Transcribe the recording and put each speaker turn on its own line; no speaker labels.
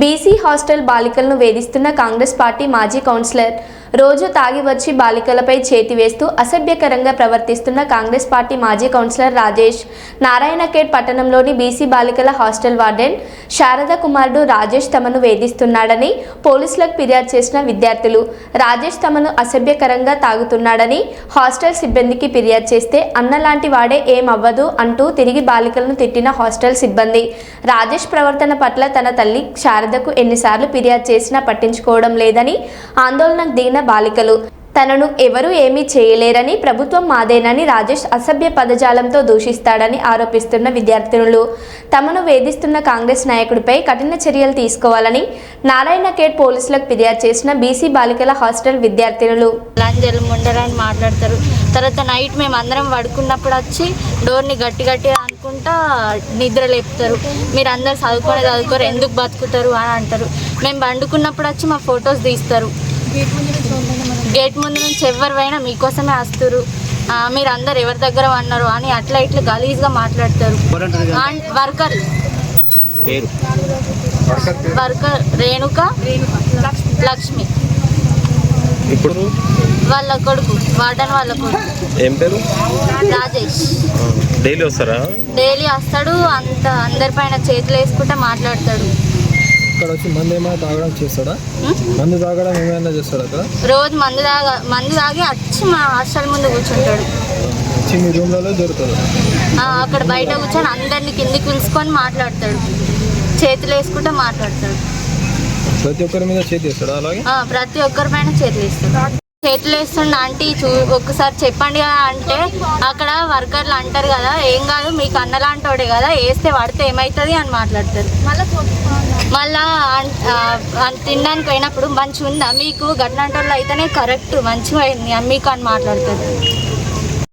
BC hostel బాలికలను వేధిస్తున్న Congress party మాజీ councillor రోజు తాగి వచ్చి బాలికలపై చేతి వేస్తూ అసభ్యకరంగా ప్రవర్తిస్తున్న కాంగ్రెస్ పార్టీ మాజీ కౌన్సిలర్ రాజేష్ నారాయణఖేడ్ పట్టణంలోని బీసీ బాలికల హాస్టల్ వార్డెన్ శారద కుమారుడు రాజేష్ తమను వేధిస్తున్నాడని పోలీసులకు ఫిర్యాదు చేసిన విద్యార్థులు రాజేష్ తమను అసభ్యకరంగా తాగుతున్నాడని హాస్టల్ సిబ్బందికి ఫిర్యాదు చేస్తే అన్నలాంటి వాడే ఏమవ్వదు అంటూ తిరిగి బాలికలను తిట్టిన హాస్టల్ సిబ్బంది రాజేష్ ప్రవర్తన పట్ల తన తల్లి శారదకు ఎన్నిసార్లు ఫిర్యాదు చేసినా పట్టించుకోవడం లేదని ఆందోళనకు దిగిన బాలికలు తనను ఎవరూ ఏమీ చేయలేరని ప్రభుత్వం మాదేనని రాజేష్ అసభ్య పదజాలంతో దూషిస్తాడని ఆరోపిస్తున్న విద్యార్థినులు తమను వేధిస్తున్న కాంగ్రెస్ నాయకుడిపై కఠిన చర్యలు తీసుకోవాలని నారాయణఖేడ్ పోలీసులకు ఫిర్యాదు చేసిన బీసీ బాలికల హాస్టల్ విద్యార్థినులు
లంజలు ముండరని మాట్లాడతారు. తర్వాత నైట్ మేము అందరం పడుకున్నప్పుడు వచ్చి డోర్ని గట్టి అనుకుంటా నిద్ర లేపుతారు. మీరు అందరు చదువుకోరు ఎందుకు బతుకుతారు అని అంటారు. మేము పండుకున్నప్పుడు వచ్చి మా ఫొటోస్ తీస్తారు. గేట్ ముందు నుంచి ఎవరివైనా మీకోసమే వస్తారు, మీరు అందరు ఎవరి దగ్గర అన్నారు అని అట్లా ఇట్లా గలీజ్గా మాట్లాడతారు. వర్కర్ రేణుక లక్ష్మి
ఇప్పుడు
వాళ్ళ కొడుకు వార్డన్ వాళ్ళ కొడుకు
ఏం పేరు
రాజేష్.
డైలీ వస్తారా?
డైలీ వస్తాడు. అందరిపైన చేతులు వేసుకుంటా మాట్లాడతాడు.
ఇక్కడ వచ్చి మందు ఏమైనా తాగడం చేస్తాడా? మందు తాగడం ఏమైనా చేస్తాడా? అక్కడ
రోజు మందు తాగి వచ్చి మా హాస్టల్ ముందు కూర్చుంటాడు.
మీ రూమ్లలో దొరుకుతాడు.
అక్కడ బయట కూర్చొని అందరినీ కిందికి పిలుచుకొని మాట్లాడతాడు. చేతులు వేసుకుంటూ మాట్లాడతాడు.
ప్రతి ఒక్కరి మీద చేతి వేస్తాడా? అలాగే
ప్రతి ఒక్కరి పైన చేతులు వేస్తాడు. చేతులు వేస్తుండ ఆంటీ ఒక్కసారి చెప్పండి కదా అంటే అక్కడ వర్కర్లు అంటారు కదా, ఏం కాదు మీకు అన్నలాంటోడే కదా, వేస్తే పడితే ఏమవుతుంది అని మాట్లాడతారు. మళ్ళా తినడానికి పోయినప్పుడు మంచిగా ఉందా మీకు, గట్లాంటి వాళ్ళు అయితేనే కరెక్ట్ మంచిగా అయింది మీకు అని మాట్లాడతారు.